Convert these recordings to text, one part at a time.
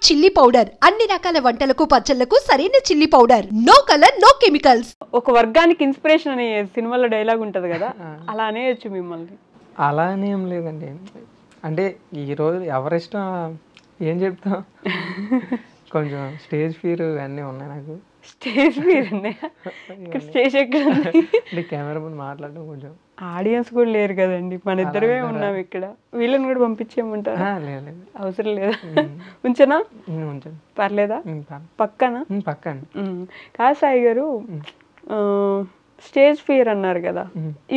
Chilli powder అన్ని రకాల వంటలకు పచ్చళ్లకు సరైన chilli powder. No colour no chemicals. ఒక వర్గానికి ఇన్స్పిరేషన్ అనే సినిమాలో డైలాగ్ ఉంటది కదా, అలా అనేయచ్చు మిమ్మల్ని. అలా అని ఏం లేదండి. అంటే ఈరోజు ఎవరిష్టం ఏం చెప్తాం. కొంచెం స్టేజ్ ఫియర్ అన్నీ ఉన్నాయి నాకు. స్టేజ్ ఫియర్ ఇక్కడ స్టేజ్ ఎక్కడ అంటే కెమెరా ముందు మాట్లాడడం కొంచెం. ఆడియన్స్ కూడా లేరు కదండి, మన ఇద్దరమే ఉన్నాం ఇక్కడ. వీళ్ళని కూడా పంపించేయమంటారా? లేదు అవసరం లేదా? ఉంచనా? ఉంచండి. పర్లేదా? పక్కన పక్కన కాదు సాయి గారు, స్టేజ్ ఫియర్ అన్నారు కదా,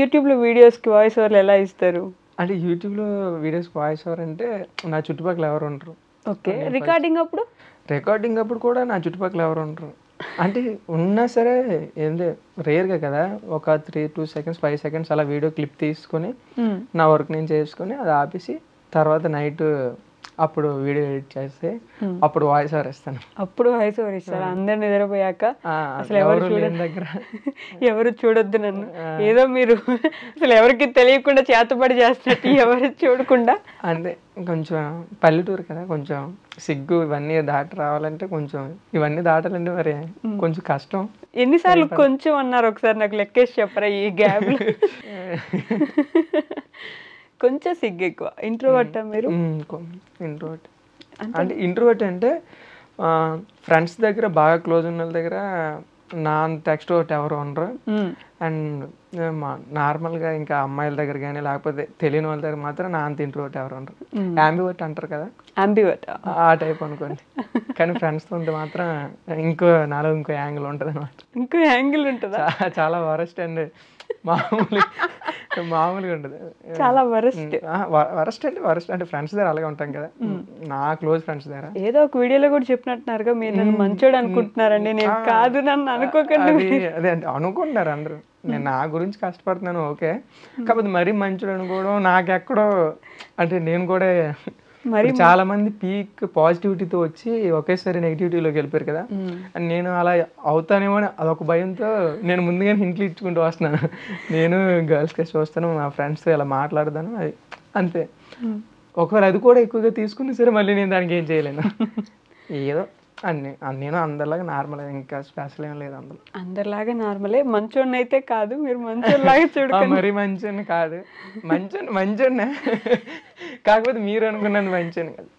యూట్యూబ్లో వీడియోస్కి వాయిస్ ఓవర్లు ఎలా ఇస్తారు? అంటే యూట్యూబ్లో వీడియోస్ వాయిస్ ఓవర్ అంటే నా చుట్టుపక్కల ఎవరు ఉండరు. ఓకే. రికార్డింగ్ అప్పుడు కూడా నా చుట్టుపక్కల ఎవరు ఉండరు. అంటే ఉన్నా సరే ఏంది రేర్గా కదా, ఒక 2 seconds 5 seconds అలా వీడియో క్లిప్ తీసుకొని నా వర్క్ నేను చేసుకొని అది ఆపేసి తర్వాత నైట్ అప్పుడు వీడియో ఎడిట్ చేస్తే అప్పుడు వాయిస్ ఓవర్ ఇస్తాను. అప్పుడు వాయిస్ ఓవర్ ఇస్తారు అందరు నిద్రపోయాక. అసలు ఎవరు చూడొద్దు నన్ను, ఏదో మీరు అసలు ఎవరికి తెలియకుండా చేతబడి చేస్తున్నట్టు ఎవరు చూడకుండా. అంటే కొంచెం పల్లెటూరు కదా, కొంచెం సిగ్గు ఇవన్నీ దాటి రావాలంటే కొంచెం ఇవన్నీ దాటాలంటే మరి కొంచెం కష్టం. ఎన్నిసార్లు కొంచెం అన్నారు ఒకసారి నాకు లెక్కేసి చెప్పరా ఈ గ్యాప్? కొంచెం సిగ్గు ఎక్కువ. ఇంట్రోవర్ట్ మీరు? ఇంట్రోవర్ట్ అంటే ఇంట్రోవర్ట్ అంటే ఫ్రెండ్స్ దగ్గర బాగా క్లోజ్ ఉన్న వాళ్ళ దగ్గర నా అంత ఎక్స్ట్రోవర్ట్ ఎవరు ఉండరు. అండ్ నార్మల్గా ఇంకా అమ్మాయిల దగ్గర కానీ లేకపోతే తెలియని వాళ్ళ దగ్గర మాత్రం నా అంత ఇంట్రోవర్ట్ ఎవరు ఉండరు. యాంబివర్ట్ అంటారు కదా, ఆ టైప్ అనుకోండి. కానీ ఫ్రెండ్స్తో ఉంటే మాత్రం నాలో ఇంకో యాంగిల్ ఉంటుంది అనమాట. ఇంకో యాంగిల్ ఉంటుందా? చాలా వరస్ట్ అండి. మామూలుగా ఉంటుంది. చాలా వరస్ట్ అంటే ఫ్రెండ్స్ దగ్గర అలాగే ఉంటాం కదా, నా క్లోజ్ ఫ్రెండ్స్ దగ్గర. ఏదో ఒక వీడియోలో కూడా చెప్పినట్టున్నారుగా, మీరు నన్ను మంచోడు అనుకుంటున్నారండి. నేను కాదు, నన్ను అనుకోకండి. అదే అనుకుంటున్నారు అందరూ, నేను నా గురించి కష్టపడుతున్నాను ఓకే, కాకపోతే మరీ మంచోడు అనుకోవడం నాకెక్కడో. అంటే నేను కూడా మరి చాలా మంది పీక్ పాజిటివిటీతో వచ్చి ఒకేసారి నెగిటివిటీలోకి వెళ్ళిపోయారు కదా, అండ్ నేను అలా అవుతానేమో అని అదొక భయంతో నేను ముందుగానే హింట్లు ఇచ్చుకుంటూ వస్తున్నాను. నేను గర్ల్స్ కేసు వస్తాను, మా ఫ్రెండ్స్తో ఇలా మాట్లాడదాను, అది అంతే. ఒకవేళ అది కూడా ఎక్కువగా తీసుకున్నా సరే మళ్ళీ నేను దానికి ఏం చేయలేను. ఏదో నేను అందరిలాగా నార్మల్, ఇంకా స్పెషల్ ఏం లేదు. అందరిలాగా నార్మలే. మంచోడిని అయితే కాదు, మీరు మంచోడిలాగా చూడండి. మరీ మంచోడిని కాదు, మంచోడినే. కాకపోతే మీరు అనుకున్నాను మంచోడిని కాదు.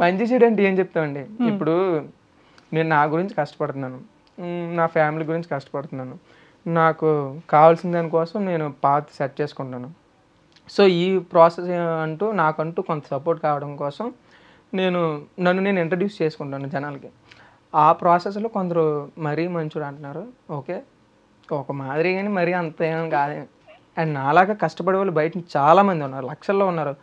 మంచి చెడు అంటే ఏం చెప్తామండి. ఇప్పుడు నేను నా గురించి కష్టపడుతున్నాను, నా ఫ్యామిలీ గురించి కష్టపడుతున్నాను, నాకు కావాల్సిన దానికోసం నేను పాత్ సెట్ చేసుకుంటాను. సో ఈ ప్రాసెస్ అంటూ నాకంటూ కొంత సపోర్ట్ కావడం కోసం నన్ను నేను ఇంట్రడ్యూస్ చేసుకుంటాను జనాలకి. ఆ ప్రాసెస్లో కొందరు మరీ మంచోడు అంటున్నారు, ఓకే ఒక మాదిరి, కానీ మరీ అంత ఏం కాదు. అండ్ నాలాగా కష్టపడే వాళ్ళు బయట చాలామంది ఉన్నారు, లక్షల్లో ఉన్నారు.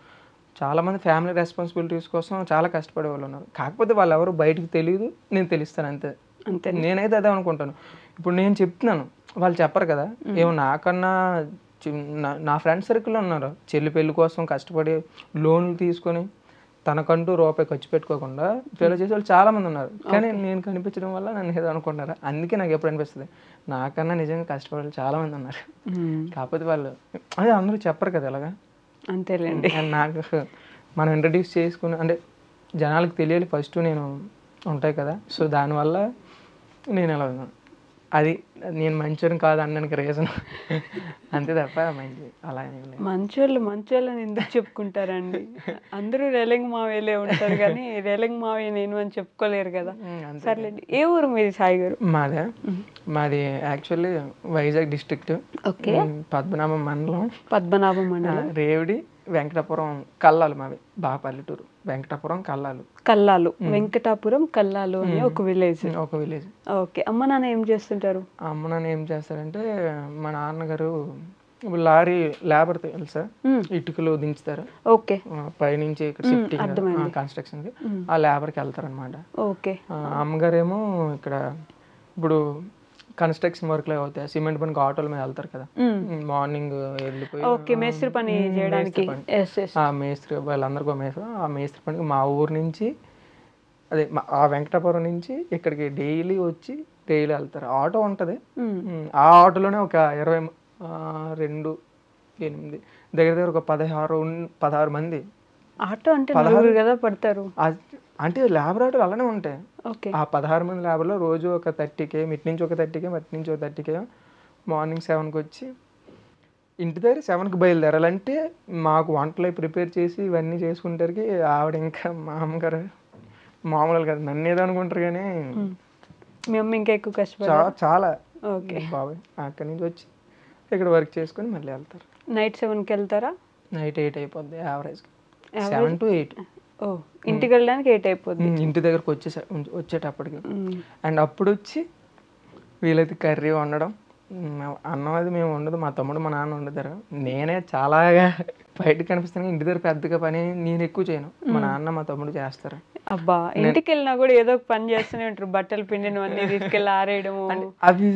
చాలామంది ఫ్యామిలీ రెస్పాన్సిబిలిటీస్ కోసం చాలా కష్టపడే వాళ్ళు ఉన్నారు. కాకపోతే వాళ్ళు ఎవరు బయటకు తెలియదు, నేను తెలుస్తాను అంతే. నేనైతే అదే అనుకుంటాను. ఇప్పుడు నేను చెప్తున్నాను, వాళ్ళు చెప్పరు కదా. ఏమో నాకన్నా నా ఫ్రెండ్ సర్కిల్లో ఉన్నారు, చెల్లి పెళ్లి కోసం కష్టపడి లోన్లు తీసుకొని తనకంటూ రూపాయి ఖర్చు పెట్టుకోకుండా పెళ్లి చేసే వాళ్ళు చాలామంది ఉన్నారు. కానీ నేను కనిపించడం వల్ల నన్ను ఏదో అనుకుంటారు. అందుకే నాకు ఎప్పుడు అనిపిస్తుంది, నాకన్నా నిజంగా కష్టపడే చాలామంది ఉన్నారు. కాకపోతే వాళ్ళు అదే అందరూ చెప్పరు కదా ఇలాగా. అంతేలేండి. నాకు మనం ఇంట్రడ్యూస్ చేసుకుని అంటే జనాలకు తెలియాలి ఫస్ట్ నేను ఉంటాయి కదా. సో దానివల్ల నేను ఎలా ఉన్నాను, అది నేను మంచోని కాదు అనడానికి రీజన్ అంతే తప్ప మంచి అలా మంచోళ్ళని ఎందుకు చెప్పుకుంటారండి? అందరూ రేలంగి మావయ్యలే ఉంటారు కానీ రేలంగి మావయ్య నేను అని చెప్పుకోలేరు కదా. సర్లేండి, ఏ ఊరు మీది సాయి గారు? మాది యాక్చువల్లీ వైజాగ్ డిస్ట్రిక్ట్, పద్మనాభం మండలం, రేవిడి వెంకటాపురం కల్లాలు. మావి బాగా పల్లెటూరు, వెంకటాపురం కల్లాలు. వెంకటాపురం కల్లాలు అని ఒక విలేజ్. ఓకే. అమ్మ నాన్న ఏం చేస్తుంటారు? అమ్మ నాన్న ఏం చేస్తారంటే, మా నాన్నగారు లారీ లేబర్ తెలుసా, ఇటుకలు దించుతారు. ఓకే. పైనుంచి ఇక్కడ షిఫ్టింగ్ కన్స్ట్రక్షన్ కి ఆ లేబర్కి వెళ్తారు అనమాట. ఓకే. అమ్మగారేమో ఇక్కడ ఇప్పుడు కన్స్ట్రక్షన్ వర్క్ లో అవుతాయి, సిమెంట్ పనికి ఆటోల మీద వెళ్తారు కదా, మార్నింగ్ వెళ్ళిపోయి మేస్త్రి పని చేయడానికి. మేస్త్రి వాళ్ళందరికీ మేస్త్రి పనికి మా ఊరు నుంచి అదే ఆ వెంకటాపురం నుంచి ఇక్కడికి డైలీ వెళ్తారు. ఆటో ఉంటుంది, ఆ ఆటోలోనే ఒక 22 8 దగ్గర ఒక 16 మంది. ఆటో అంటే 16 కదా పడతారు. అంటే ల్యాబొరేటరీలు అలానే ఉంటాయి. ఓకే. ఆ 16 మంది ల్యాబ్‌లో రోజు ఒక 30K, మిట్ నుంచి ఒక 30K, మట్ నుంచి ఒక 30K. మార్నింగ్ 7కి వచ్చి ఇంటి దగ్గర 7కి బయలుదేరాలంటే మాకు వంటలు ప్రిపేర్ చేసి ఇవన్నీ చేసుకుంటానికి ఆవిడ ఇంకా మా అమ్మగారు మామూలుగా కాదు, నన్ను ఏదో అనుకుంటారు కానీ మీ అమ్మ ఇంకా ఎక్కువ కష్టపడారు. చాలా ఓకే. బాబాయ్ అక్కడి నుంచి వచ్చి ఇక్కడ వర్క్ చేసుకొని మళ్ళీ వెళ్తారు. నైట్ 7కి వెళ్తారా? నైట్ 8 అయిపోద్ది యావరేజ్గా, 7 to 8. ఓ, ఇంటికి వెళ్ళడానికి 8 అయిపోద్ది. ఇంటి దగ్గరకు వచ్చేటప్పటికి. అండ్ అప్పుడు వచ్చి వీళ్ళైతే కర్రీ వండడం, అన్నం అది మేము వండదు, మా తమ్ముడు మా నాన్న వండుతారు. నేనే చాలాగా బయటకు కనిపిస్తాను, ఇంటి దగ్గర పెద్దగా పని నేను ఎక్కువ చేయను, మా నాన్న మా తమ్ముడు చేస్తారు. అబ్బా, ఇంటికి వెళ్ళినా కూడా ఏదో ఒక పని చేస్తూనే ఉంటారు, బట్టలు పిండినవన్నీ తీసుకెళ్ళి ఆరేయడము. అవి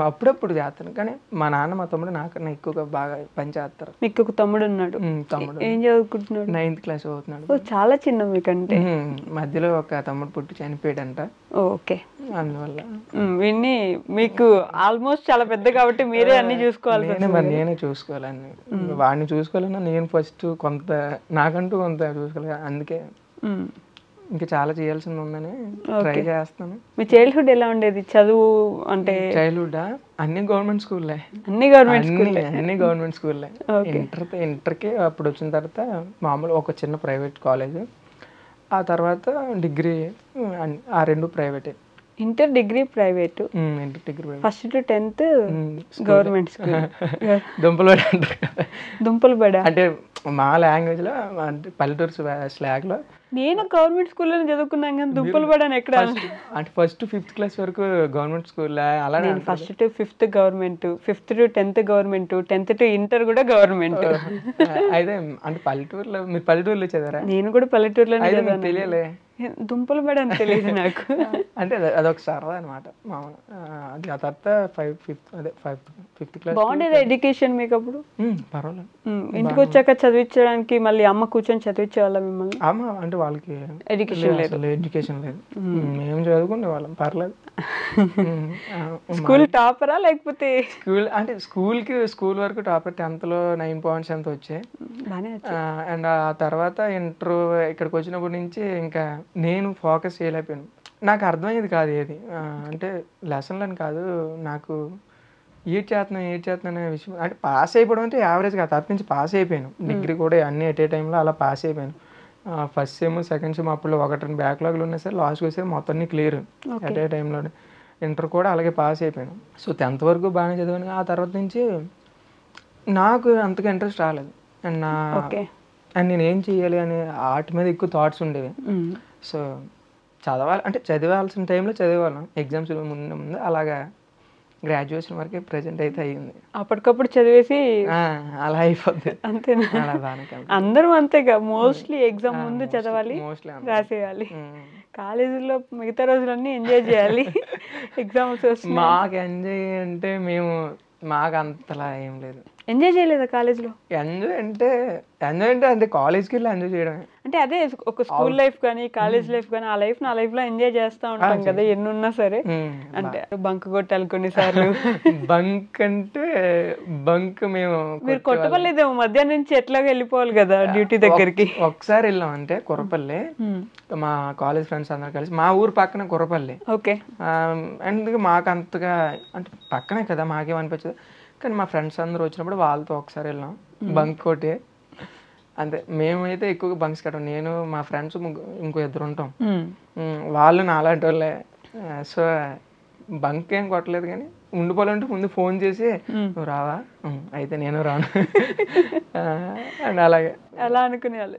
అప్పుడప్పుడు చేస్తాను, కానీ మా నాన్న మా తమ్ముడు నాకన్నా ఎక్కువగా బాగా పని చేస్తారు. మీకు ఒక తమ్ముడు ఉన్నాడు? తమ్ముడు ఏం చదువుకుంటున్నాడు? 9th క్లాస్ చదువుతున్నాడు. ఓ, చాలా చిన్న మీకంటే. మధ్యలో ఒక తమ్ముడు పుట్టి చనిపోయాడంట, ఓకే. అందువల్ల విన్ని మీకు ఆల్మోస్ట్ చాలా పెద్ద కాబట్టి మీరే అన్ని చూసుకోవాలి. నేనే చూసుకోవాలని, వాడిని చూసుకోవాలన్నా నేను ఫస్ట్ కొంత నాకంటూ కొంత చూసుకోవాలి, అందుకే ఇంకా చాలా చేయాల్సింది ఉందని ట్రై చేస్తాను. మీ చైల్డ్హుడ్ ఎలా ఉండేది? చదువు అంటే చైల్డ్హుడ్ అన్ని గవర్నమెంట్ స్కూల్లే. అన్ని గవర్నమెంట్ స్కూల్లే. ఇంటర్కి అప్పుడు వచ్చిన తర్వాత మామూలు ఒక చిన్న ప్రైవేట్ కాలేజ్, ఆ తర్వాత డిగ్రీ, ఆ 2 ప్రైవేటే. Inter degree private, inter degree first to 10th government school. దుంపలు బడి అంటారు కదా, దుంపలు బడా అంటే మా లాంగ్వేజ్లో, అంటే పల్లెటూరు స్లాగ్లో. నేను గవర్నమెంట్ స్కూల్లోనే చదువుకున్నాను కానీ దుంపలు బడా ఎక్కడ? అంటే ఫస్ట్ to 5th క్లాస్ వరకు గవర్నమెంట్ స్కూల్ అలా. నేను first to 5th government, 5th to 10th government, 10th to inter కూడా గవర్నమెంట్. అయితే అంటే పల్లెటూరులో, మీరు పల్లెటూరులో చదివారా? నేను కూడా పల్లెటూరులోనే చదివాను. తెలియలే దుంపలు బడా అని తెలియదు నాకు. అంటే అదొక సరదా అనమాట మామూలు. అది ఆ తర్వాత 5th క్లాస్. బాగుండేది ఎడ్యుకేషన్ మీకు అప్పుడు? పర్వాలేదు. ఇంటికి వచ్చాక చదివించడానికి మళ్ళీ అమ్మ కూర్చొని చదివించే వాళ్ళ మిమ్మల్ని? అమ్మ అంటే వాళ్ళకి ఎడ్యుకేషన్ లేదు. ఎడ్యుకేషన్ లేదు, మేము చదువుకునే వాళ్ళం, పర్లేదు. స్కూల్ టాపరా లేకపోతే? స్కూల్ వరకు టాపర్, 10thలో 9 points ఎంత వచ్చాయి. అండ్ ఆ తర్వాత ఇంటర్ ఇక్కడికి వచ్చినప్పటి నుంచి ఇంకా నేను ఫోకస్ చేయలేకపోయాను. నాకు అర్థమయ్యేది కాదు ఏది, అంటే లెసన్లని కాదు, నాకు ఏడ్ చేస్తున్నాను అనే విషయం. అంటే పాస్ అయిపోవడం అంటే యావరేజ్గా, తర్వాత నుంచి పాస్ అయిపోయాను. డిగ్రీ కూడా అన్ని ఎట్ ఏ టైంలో అలా పాస్ అయిపోయాను. ఫస్ట్ సెమ్, సెకండ్ సెమ్ అప్పుడు 1-2 బ్యాక్లాగ్లు ఉన్నాయి సార్, లాస్ట్కి వచ్చేది మొత్తం క్లియర్ ఎట్ ఏ టైంలో. ఇంటర్ కూడా అలాగే పాస్ అయిపోయాను. సో 10th వరకు బాగానే చదివాను. ఆ తర్వాత నుంచి నాకు అంతగా ఇంట్రెస్ట్ రాలేదు. అండ్ నేను ఏం చేయాలి అని వాటి మీద ఎక్కువ థాట్స్ ఉండేవి. సో చదివాల్సిన టైంలో చదివేవాళ్ళం, ఎగ్జామ్స్ ముందు అలాగా గ్రాడ్యుయేషన్ వరకే ప్రజెంట్ అయితే అయ్యింది. అప్పటికప్పుడు చదివేసి అలా అయిపోద్ది. అంతేనా? అందరూ అంతేగా, మోస్ట్లీ ఎగ్జామ్ ముందు చదవాలి, రాసేయాలి. కాలేజీలో మిగతా రోజులన్నీ ఎంజాయ్ చేయాలి. ఎగ్జామ్స్ మాకు ఎంజాయ్ అంటే మాకు అంతలా ఏం లేదు. ఎంజాయ్ చేయలేదా కాలేజ్లో? ఎంజాయ్ అంటే కాలేజ్కి వెళ్ళి ఎంజాయ్ చేయడమే. అంటే అదే ఒక స్కూల్ లైఫ్ కానీ కాలేజ్ లైఫ్ కానీ, ఆ లైఫ్ నా లైఫ్లో ఎంజాయ్ చేస్తూ ఉంటాం కదా ఎన్ని ఉన్నా సరే. అంటే బంక్ కొట్టాలి కొన్నిసార్లు. బంక్ మీరు కొట్టపలేదేమో, మధ్యాహ్నం నుంచి ఎట్లాగా వెళ్ళిపోవాలి కదా డ్యూటీ దగ్గరికి. ఒకసారి వెళ్ళాం, అంటే కుర్రపల్లి, మా కాలేజ్ ఫ్రెండ్స్ అందరు కలిసి, మా ఊరు పక్కన కుర్రపల్లి. ఓకే. అందుకే మాకు అంతగా, అంటే పక్కనే కదా మాకేమనిపించదు, కానీ మా ఫ్రెండ్స్ అందరూ వచ్చినప్పుడు వాళ్ళతో ఒకసారి వెళ్ళాం బంక్ కొట్టి. అంతే, మేమైతే ఎక్కువగా బంక్స్ కట్టాం. నేను, మా ఫ్రెండ్స్ ఇంకో 2 ఉంటాం, వాళ్ళు నాలాంటి వాళ్ళే. సో బంక్ ఏం కొట్టలేదు, కానీ ఉండిపోవాలంటే ముందు ఫోన్ చేసి నువ్వు రావా, అయితే నేను రాను, అండ్ అలాగే అలా అనుకునే వాళ్ళు.